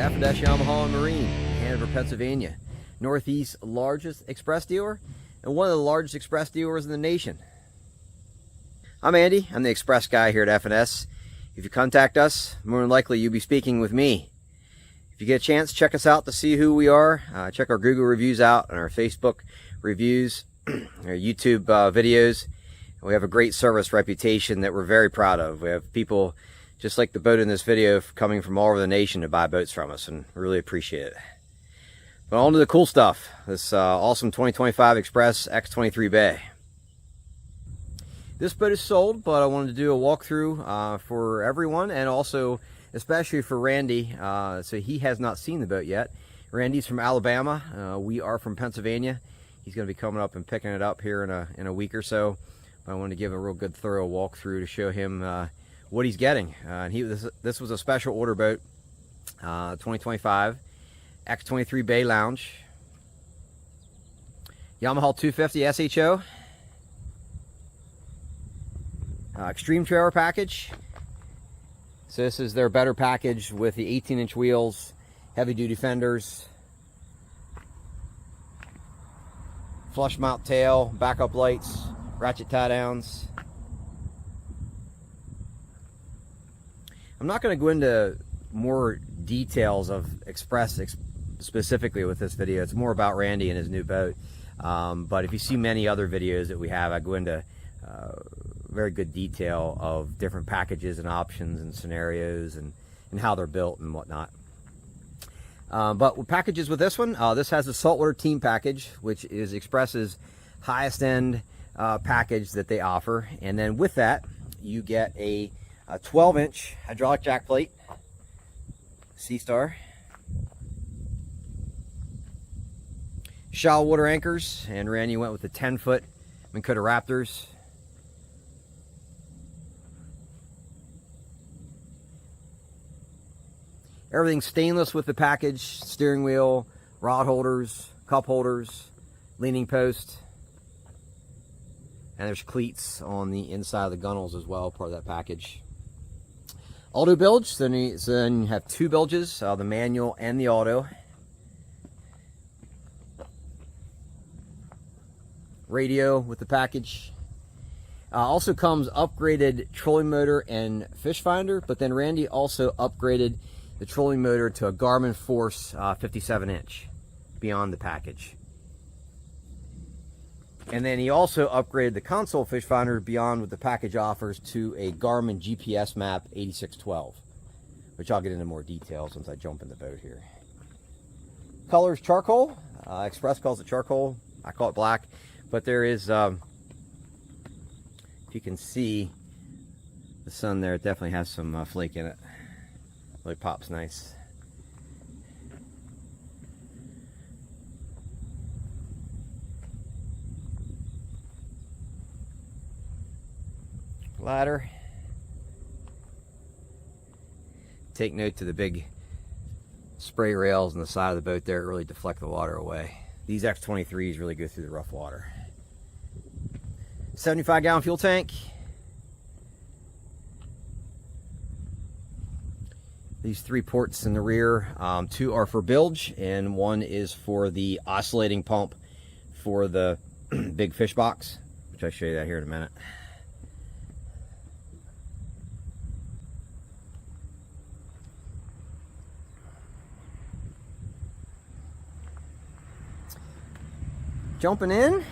F&SYamaha and Marine, Hanover, Pennsylvania. Northeast's largest express dealer and one of the largest express dealers in the nation. I'm Andy. I'm the express guy here at F&S. If you contact us, more than likely you'll be speaking with me. If you get a chance, check us out to see who we are. Check our Google reviews out and our Facebook reviews, our YouTube videos. We have a great service reputation that we're very proud of. We have people just like the boat in this video coming from all over the nation to buy boats from us, and we really appreciate it. But on to the cool stuff. This awesome 2025 Xpress X23 Bay. This boat is sold, but I wanted to do a walkthrough for everyone, and also especially for Randy, so he has not seen the boat yet. Randy's from Alabama. We are from Pennsylvania. He's going to be coming up and picking it up here in a week or so. But I wanted to give a real good thorough walkthrough to show him what he's getting. This was a special order boat, 2025 X23 Bay Lounge, Yamaha 250 SHO, extreme trailer package. So this is their better package with the 18-inch wheels, heavy duty fenders, flush mount tail, backup lights, ratchet tie downs. I'm not going to go into more details of Xpress specifically with this video. It's more about Randy and his new boat. But if you see many other videos that we have, I go into very good detail of different packages and options and scenarios and how they're built and whatnot. But with packages with this one, this has a saltwater team package, which is Xpress's highest end package that they offer. And then with that, you get a 12-inch hydraulic jack plate, C-Star, shallow water anchors, and Randy went with the 10-foot Minn Kota Raptors. Everything's stainless with the package: steering wheel, rod holders, cup holders, leaning post, and there's cleats on the inside of the gunnels as well, part of that package. Auto bilge, so then you have two bilges, the manual and the auto. Radio with the package. Also comes upgraded trolling motor and fish finder, but then Randy also upgraded the trolling motor to a Garmin Force 57-inch beyond the package. And then he also upgraded the console fish finder beyond what the package offers to a Garmin GPS map 8612, which I'll get into more details once I jump in the boat here. Color's charcoal. Xpress calls it charcoal. I call it black. But there is, if you can see the sun there, it definitely has some flake in it. Really pops nice. Ladder. Take note to the big spray rails on the side of the boat there. It really deflect the water away. These X23s really go through the rough water. 75-gallon fuel tank. These three ports in the rear, two are for bilge and one is for the oscillating pump for the big fish box, which I'll show you that here in a minute. Jumping in.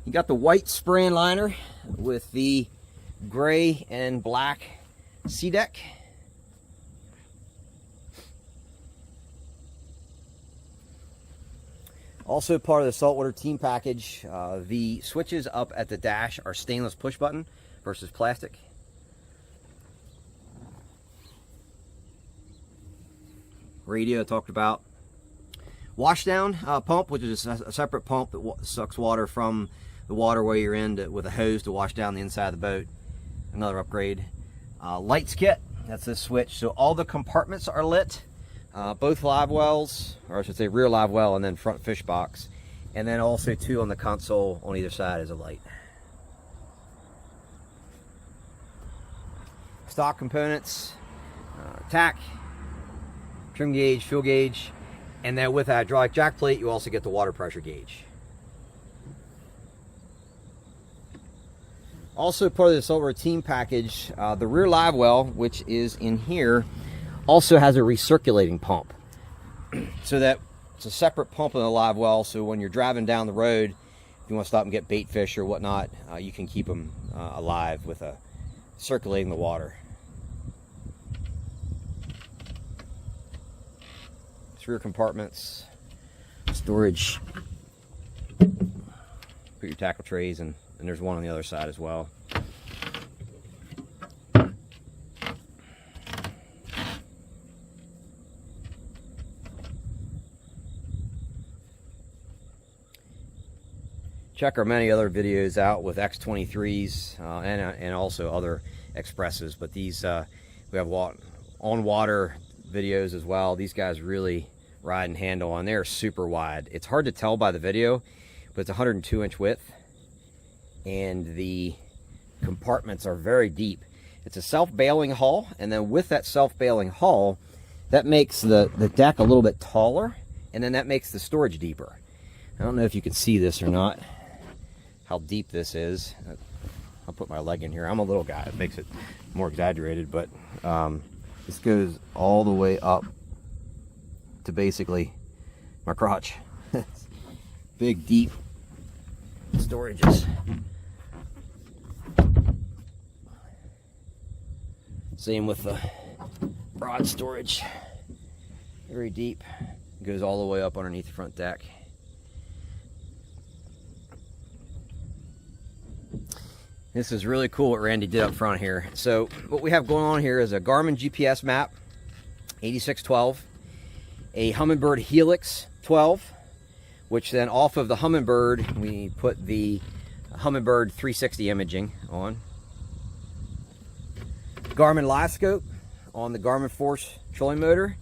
You got the white spray and liner with the gray and black sea deck. Also part of the saltwater team package, the switches up at the dash are stainless push button versus plastic. Radio I talked about. Washdown pump, which is a separate pump that sucks water from the waterway you're in with a hose to wash down the inside of the boat. Another upgrade. Lights kit, that's this switch. So all the compartments are lit. Both live wells, or I should say rear live well and then front fish box. And then also two on the console on either side is a light. stock components, tack, trim gauge, fuel gauge, and then with a hydraulic jack plate, you also get the water pressure gauge. Also part of this Silver team package, the rear live well, which is in here, also has a recirculating pump. So that it's a separate pump in the live well, so when you're driving down the road, if you want to stop and get bait fish or whatnot, you can keep them alive with circulating the water. Rear compartments, storage, put your tackle trays, and there's one on the other side as well. Check our many other videos out with X23s and also other Xpresses, but these we have on water videos as well. These guys really ride and handle, and they're super wide. It's hard to tell by the video, but it's 102-inch width, and the compartments are very deep. It's a self-bailing hull, and then with that self-bailing hull, that makes the deck a little bit taller, and then that makes the storage deeper. I don't know if you can see this or not, how deep this is. I'll put my leg in here. I'm a little guy. It makes it more exaggerated, but this goes all the way up to basically my crotch. Big, deep storages. Same with the broad storage. Very deep. It goes all the way up underneath the front deck. This is really cool what Randy did up front here. So what we have going on here is a Garmin GPS map, 8612, a Humminbird Helix 12, which then off of the Humminbird, we put the Humminbird 360 imaging on. Garmin Live Scope on the Garmin Force trolling motor.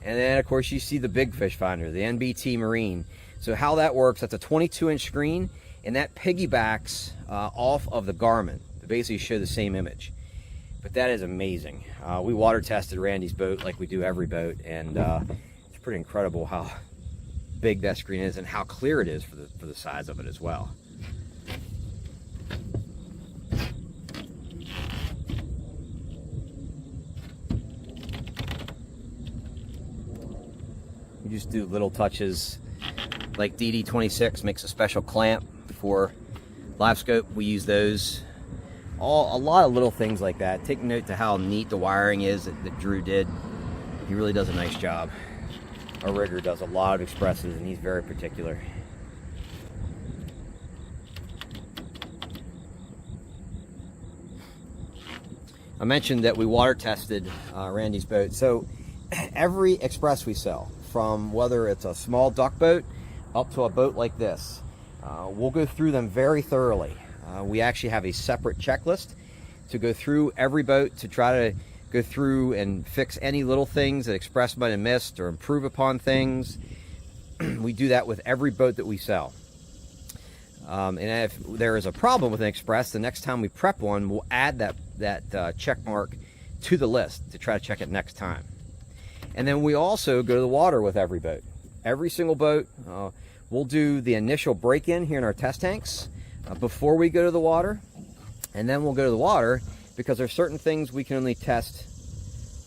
And then, of course, you see the big fish finder, the NBT Marine. So how that works, that's a 22-inch screen, and that piggybacks off of the Garmin to basically show the same image. But that is amazing. We water tested Randy's boat like we do every boat, and it's pretty incredible how big that screen is and how clear it is for the size of it as well. You just do little touches, like DD26 makes a special clamp for live scope. We use those. A lot of little things like that. Take note to how neat the wiring is that Drew did. He really does a nice job. Our rigger does a lot of Xpresses, and he's very particular. I mentioned that we water tested Randy's boat. So every Xpress we sell, from whether it's a small duck boat up to a boat like this, we'll go through them very thoroughly. We actually have a separate checklist to go through every boat to try to go through and fix any little things that Xpress might have missed or improve upon things. We do that with every boat that we sell. And if there is a problem with an Xpress, the next time we prep one, we'll add that check mark to the list to try to check it next time. And then we also go to the water with every boat. Every single boat, we'll do the initial break-in here in our test tanks before we go to the water. And then we'll go to the water because there's certain things we can only test,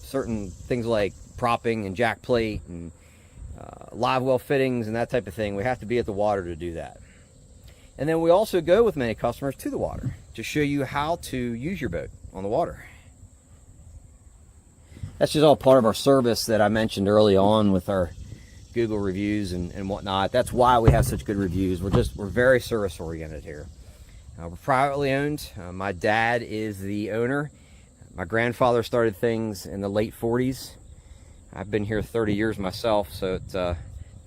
certain things like propping and jack plate and live well fittings and that type of thing. We have to be at the water to do that. And then we also go with many customers to the water to show you how to use your boat on the water. That's just all part of our service that I mentioned early on with our Google reviews and whatnot. That's why we have such good reviews. We're very service oriented here. We're privately owned. My dad is the owner. My grandfather started things in the late 40s. I've been here 30 years myself, so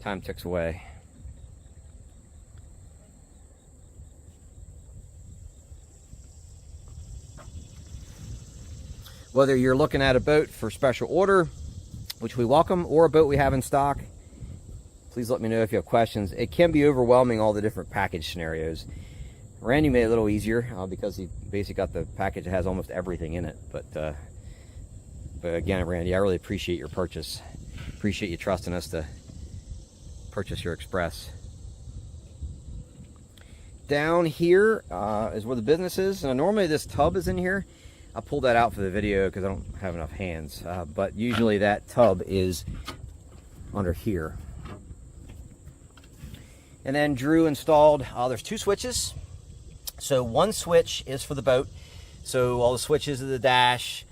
time ticks away. Whether you're looking at a boat for special order, which we welcome, or a boat we have in stock, please let me know if you have questions. It can be overwhelming, all the different package scenarios. Randy made it a little easier because he basically got the package that has almost everything in it. But But again, Randy, I really appreciate your purchase. Appreciate you trusting us to purchase your Xpress. Down here is where the business is. Now, normally this tub is in here. I pulled that out for the video because I don't have enough hands. But usually that tub is under here. And then Drew installed, there's 2 switches. So one switch is for the boat. So all the switches of the dash,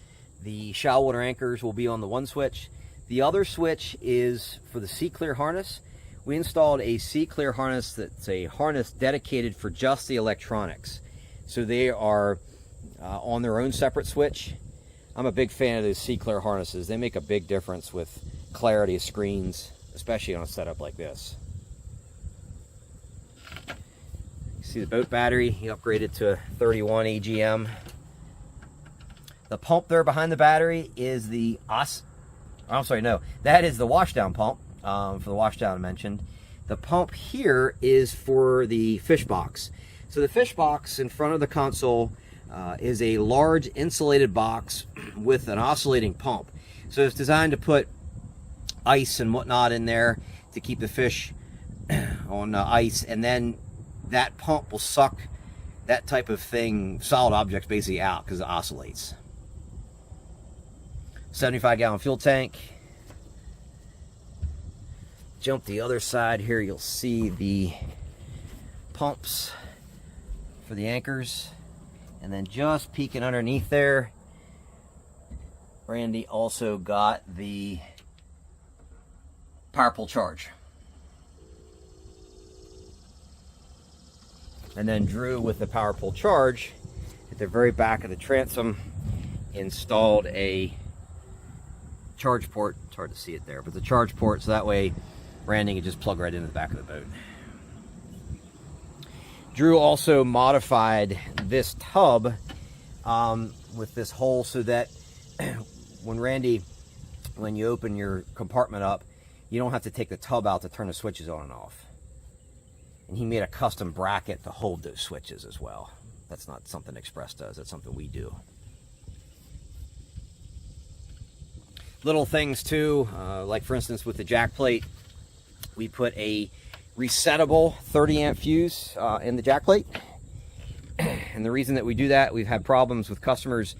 the SHO water anchors will be on the one switch. The other switch is for the C-Clear harness. We installed a C-Clear harness that's a harness dedicated for just the electronics. So they are on their own separate switch. I'm a big fan of those C-Clear harnesses. They make a big difference with clarity of screens, especially on a setup like this. You see the boat battery, he upgraded to a 31 AGM. The pump there behind the battery is that is the washdown pump, for the washdown I mentioned. The pump here is for the fish box. So the fish box in front of the console is a large insulated box with an oscillating pump. So it's designed to put ice and whatnot in there to keep the fish on ice, and then that pump will suck that type of thing, solid objects basically out because it oscillates. 75-gallon fuel tank. Jump the other side here, you'll see the pumps for the anchors. And then just peeking underneath there, Randy also got the power pull charge. And then Drew, with the power pull charge, at the very back of the transom, installed a charge port. It's hard to see it there, but the charge port, so that way Randy can just plug right into the back of the boat. Drew also modified this tub with this hole so that when you open your compartment up, you don't have to take the tub out to turn the switches on and off. And he made a custom bracket to hold those switches as well. That's not something Xpress does, that's something we do. Little things too, like for instance with the jack plate, we put a resettable 30 amp fuse in the jack plate. And the reason that we do that, we've had problems with customers,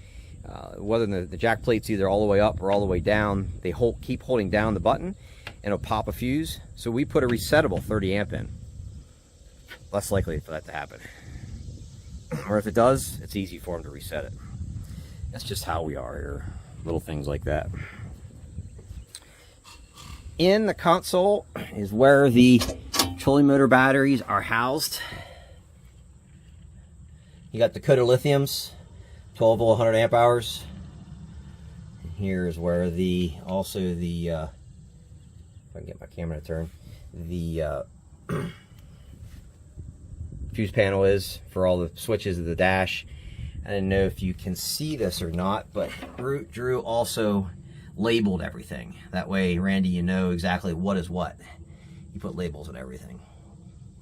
whether the jack plate's either all the way up or all the way down, they keep holding down the button and it'll pop a fuse. So we put a resettable 30 amp in. Less likely for that to happen. Or if it does, it's easy for them to reset it. That's just how we are here. Little things like that. In the console is where the trolling motor batteries are housed. You got Dakota lithiums, 12 volt 100 amp hours. And here is where if I can get my camera to turn, the fuse panel is for all the switches of the dash. I don't know if you can see this or not, but Drew also labeled everything. That way, Randy, you know exactly what is what. You put labels on everything.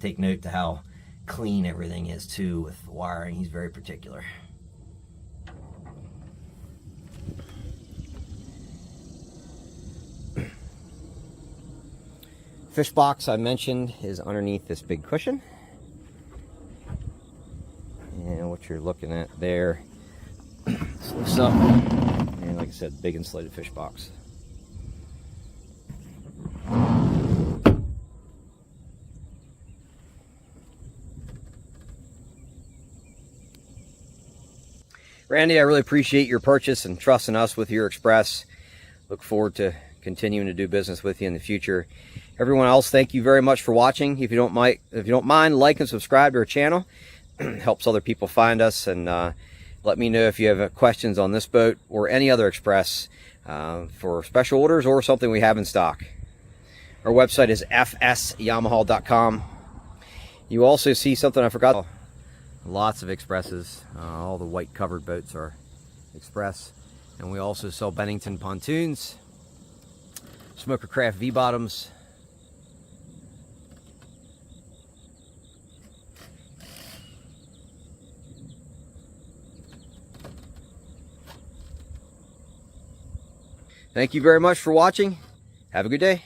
Take note to how clean everything is too with the wiring. He's very particular. Fish box I mentioned is underneath this big cushion. And what you're looking at there, this lifts up, and like I said, big insulated fish box. Randy, I really appreciate your purchase and trusting us with your Xpress. Look forward to continuing to do business with you in the future. Everyone else, thank you very much for watching. If you don't mind, like and subscribe to our channel. Helps other people find us, and let me know if you have questions on this boat or any other Xpress for special orders or something we have in stock. Our website is F&SYamaha.com. You also see something I forgot. Lots of Xpresses. All the white covered boats are Xpress. And we also sell Bennington pontoons, Smokercraft V-bottoms, Thank you very much for watching. Have a good day.